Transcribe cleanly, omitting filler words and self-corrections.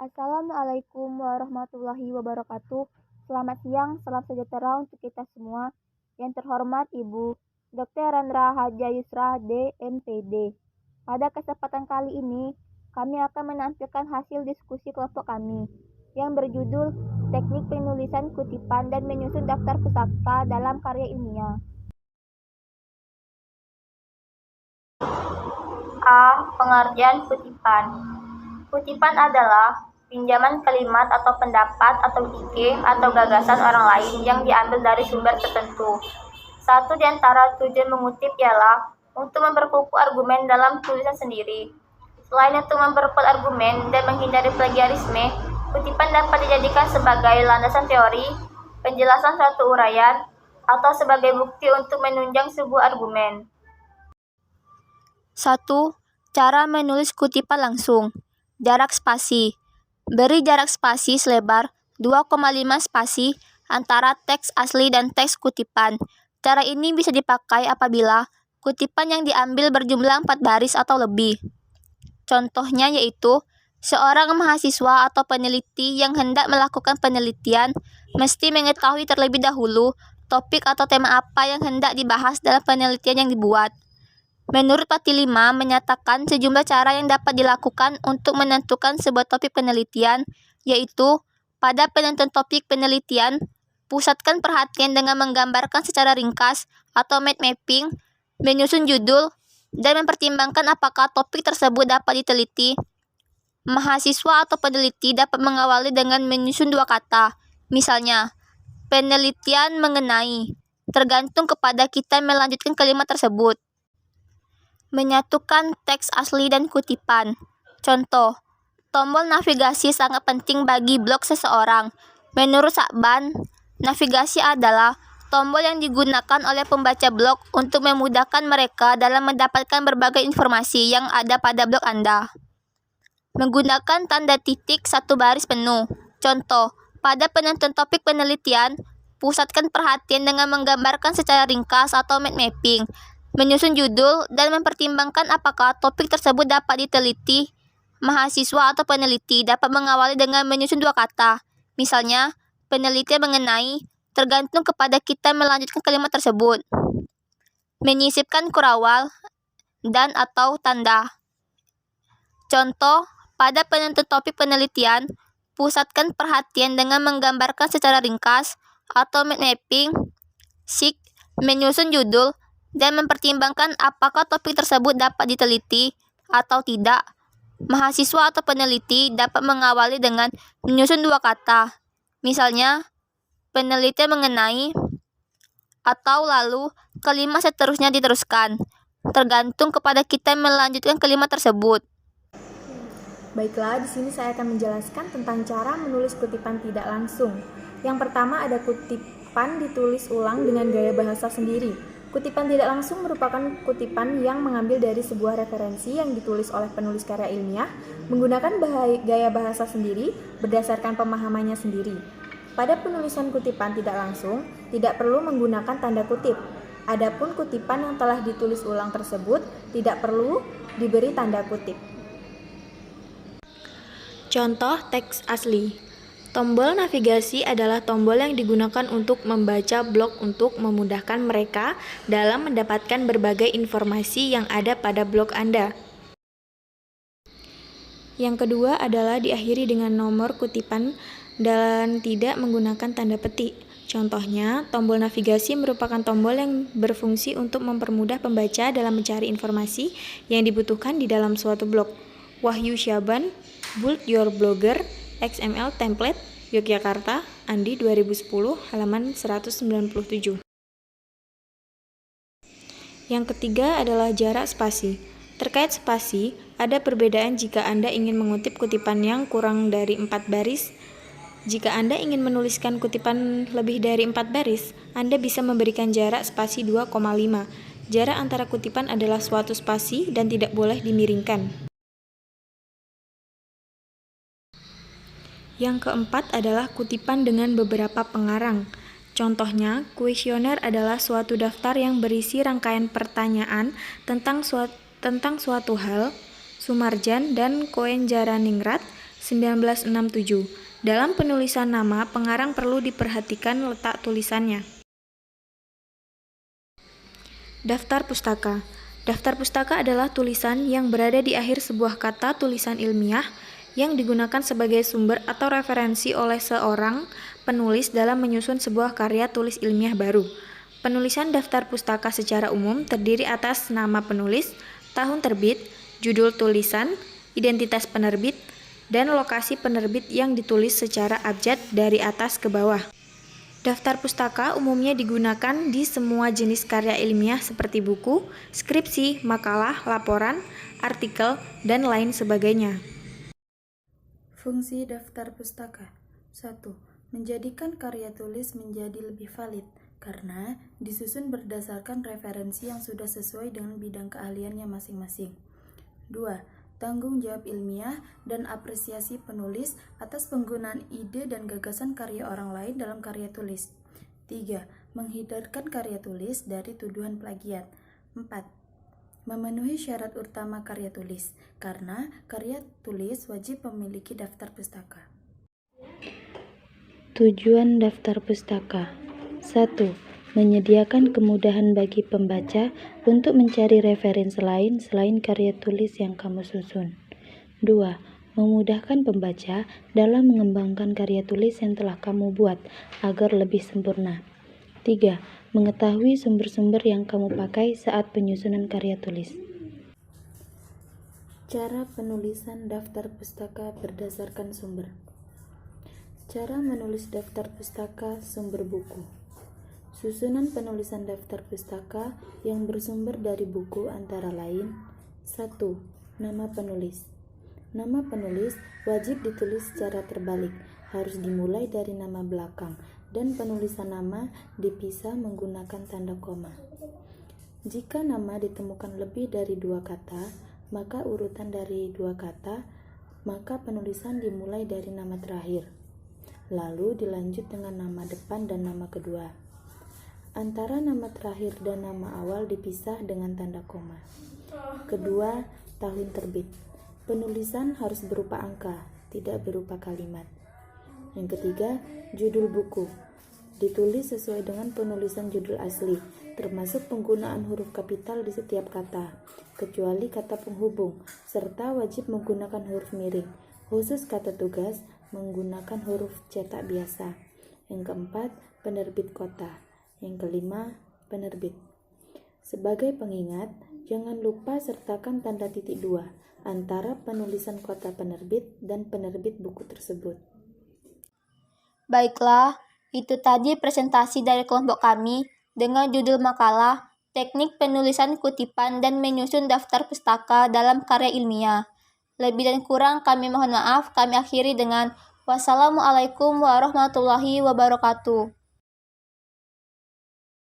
Assalamualaikum warahmatullahi wabarakatuh. Selamat siang, salam sejahtera untuk kita semua. Yang terhormat Ibu Dr. Rendra Haja Yusra D.MPD. Pada kesempatan kali ini, kami akan menampilkan hasil diskusi kelompok kami yang berjudul Teknik Penulisan Kutipan dan Menyusun Daftar Pusaka dalam Karya Ilmiah. A. Pengertian kutipan. Kutipan adalah pinjaman kalimat atau pendapat atau ide atau gagasan orang lain yang diambil dari sumber tertentu. Satu di antara tujuan mengutip ialah untuk memperkukuh argumen dalam tulisan sendiri. Selain untuk memperkuat argumen dan menghindari plagiarisme, kutipan dapat dijadikan sebagai landasan teori, penjelasan suatu uraian, atau sebagai bukti untuk menunjang sebuah argumen. 1. Cara menulis kutipan langsung. Jarak spasi. Beri jarak spasi selebar 2,5 spasi antara teks asli dan teks kutipan. Cara ini bisa dipakai apabila kutipan yang diambil berjumlah 4 baris atau lebih. Contohnya yaitu, seorang mahasiswa atau peneliti yang hendak melakukan penelitian mesti mengetahui terlebih dahulu topik atau tema apa yang hendak dibahas dalam penelitian yang dibuat. Menurut Pati 5 menyatakan sejumlah cara yang dapat dilakukan untuk menentukan sebuah topik penelitian, yaitu pada penentuan topik penelitian, pusatkan perhatian dengan menggambarkan secara ringkas atau mind mapping, menyusun judul, dan mempertimbangkan apakah topik tersebut dapat diteliti. Mahasiswa atau peneliti dapat mengawali dengan menyusun 2 kata, misalnya, penelitian mengenai, tergantung kepada kita melanjutkan kalimat tersebut. Menyatukan teks asli dan kutipan. Contoh, tombol navigasi sangat penting bagi blog seseorang. Menurut Sakban, navigasi adalah tombol yang digunakan oleh pembaca blog untuk memudahkan mereka dalam mendapatkan berbagai informasi yang ada pada blog Anda. Menggunakan tanda titik 1 baris penuh. Contoh, pada penentuan topik penelitian, pusatkan perhatian dengan menggambarkan secara ringkas atau mind mapping, menyusun judul, dan mempertimbangkan apakah topik tersebut dapat diteliti. Mahasiswa atau peneliti dapat mengawali dengan menyusun 2 kata, misalnya, penelitian mengenai, tergantung kepada kita melanjutkan kalimat tersebut. Menyisipkan kurawal dan atau tanda. Contoh, pada penentuan topik penelitian, pusatkan perhatian dengan menggambarkan secara ringkas atau mind mapping, menyusun judul, dan mempertimbangkan apakah topik tersebut dapat diteliti atau tidak. Mahasiswa atau peneliti dapat mengawali dengan menyusun 2 kata, misalnya, penelitian mengenai, atau lalu kalimat seterusnya diteruskan, tergantung kepada kita melanjutkan kalimat tersebut. Baiklah, di sini saya akan menjelaskan tentang cara menulis kutipan tidak langsung. Yang pertama ada kutipan ditulis ulang dengan gaya bahasa sendiri. Kutipan tidak langsung merupakan kutipan yang mengambil dari sebuah referensi yang ditulis oleh penulis karya ilmiah menggunakan gaya bahasa sendiri berdasarkan pemahamannya sendiri. Pada penulisan kutipan tidak langsung, tidak perlu menggunakan tanda kutip. Adapun kutipan yang telah ditulis ulang tersebut tidak perlu diberi tanda kutip. Contoh teks asli. Tombol navigasi adalah tombol yang digunakan untuk membaca blog untuk memudahkan mereka dalam mendapatkan berbagai informasi yang ada pada blog Anda. Yang kedua adalah diakhiri dengan nomor kutipan dan tidak menggunakan tanda petik. Contohnya, tombol navigasi merupakan tombol yang berfungsi untuk mempermudah pembaca dalam mencari informasi yang dibutuhkan di dalam suatu blog. Wahyu Syaban, Build Your Blogger, XML Template, Yogyakarta, Andi 2010, halaman 197. Yang ketiga adalah jarak spasi. Terkait spasi, ada perbedaan jika Anda ingin mengutip kutipan yang kurang dari 4 baris. Jika Anda ingin menuliskan kutipan lebih dari 4 baris, Anda bisa memberikan jarak spasi 2,5. Jarak antara kutipan adalah suatu spasi dan tidak boleh dimiringkan. Yang keempat adalah kutipan dengan beberapa pengarang. Contohnya, kuesioner adalah suatu daftar yang berisi rangkaian pertanyaan tentang suatu hal. Sumarjan dan Koenjaraningrat 1967. Dalam penulisan nama, pengarang perlu diperhatikan letak tulisannya. Daftar pustaka. Daftar pustaka adalah tulisan yang berada di akhir sebuah kata tulisan ilmiah yang digunakan sebagai sumber atau referensi oleh seorang penulis dalam menyusun sebuah karya tulis ilmiah baru. Penulisan daftar pustaka secara umum terdiri atas nama penulis, tahun terbit, judul tulisan, identitas penerbit, dan lokasi penerbit yang ditulis secara abjad dari atas ke bawah. Daftar pustaka umumnya digunakan di semua jenis karya ilmiah seperti buku, skripsi, makalah, laporan, artikel, dan lain sebagainya. Fungsi daftar pustaka. 1. Menjadikan karya tulis menjadi lebih valid karena disusun berdasarkan referensi yang sudah sesuai dengan bidang keahliannya masing-masing. 2. Tanggung jawab ilmiah dan apresiasi penulis atas penggunaan ide dan gagasan karya orang lain dalam karya tulis. 3. Menghindarkan karya tulis dari tuduhan plagiat. 4. Memenuhi syarat utama karya tulis, karena karya tulis wajib memiliki daftar pustaka. Tujuan daftar pustaka. 1. Menyediakan kemudahan bagi pembaca untuk mencari referensi lain selain karya tulis yang kamu susun. 2. Memudahkan pembaca dalam mengembangkan karya tulis yang telah kamu buat agar lebih sempurna. 3. Mengetahui sumber-sumber yang kamu pakai saat penyusunan karya tulis. Cara penulisan daftar pustaka berdasarkan sumber. Cara menulis daftar pustaka sumber buku. Susunan penulisan daftar pustaka yang bersumber dari buku antara lain. 1. Nama penulis. Nama penulis wajib ditulis secara terbalik, harus dimulai dari nama belakang, dan penulisan nama dipisah menggunakan tanda koma. Jika nama ditemukan lebih dari 2 kata, maka urutan dari 2 kata, maka penulisan dimulai dari nama terakhir, lalu dilanjut dengan nama depan dan nama kedua. Antara nama terakhir dan nama awal dipisah dengan tanda koma. Kedua, tahun terbit. Penulisan harus berupa angka, tidak berupa kalimat. Yang ketiga, judul buku. Ditulis sesuai dengan penulisan judul asli, termasuk penggunaan huruf kapital di setiap kata, kecuali kata penghubung, serta wajib menggunakan huruf miring. Khusus kata tugas, menggunakan huruf cetak biasa. Yang keempat, penerbit kota. Yang kelima, penerbit. Sebagai pengingat, jangan lupa sertakan tanda titik 2 antara penulisan kota penerbit dan penerbit buku tersebut. Baiklah, itu tadi presentasi dari kelompok kami dengan judul makalah, teknik penulisan kutipan dan menyusun daftar pustaka dalam karya ilmiah. Lebih dan kurang kami mohon maaf, kami akhiri dengan wassalamualaikum warahmatullahi wabarakatuh.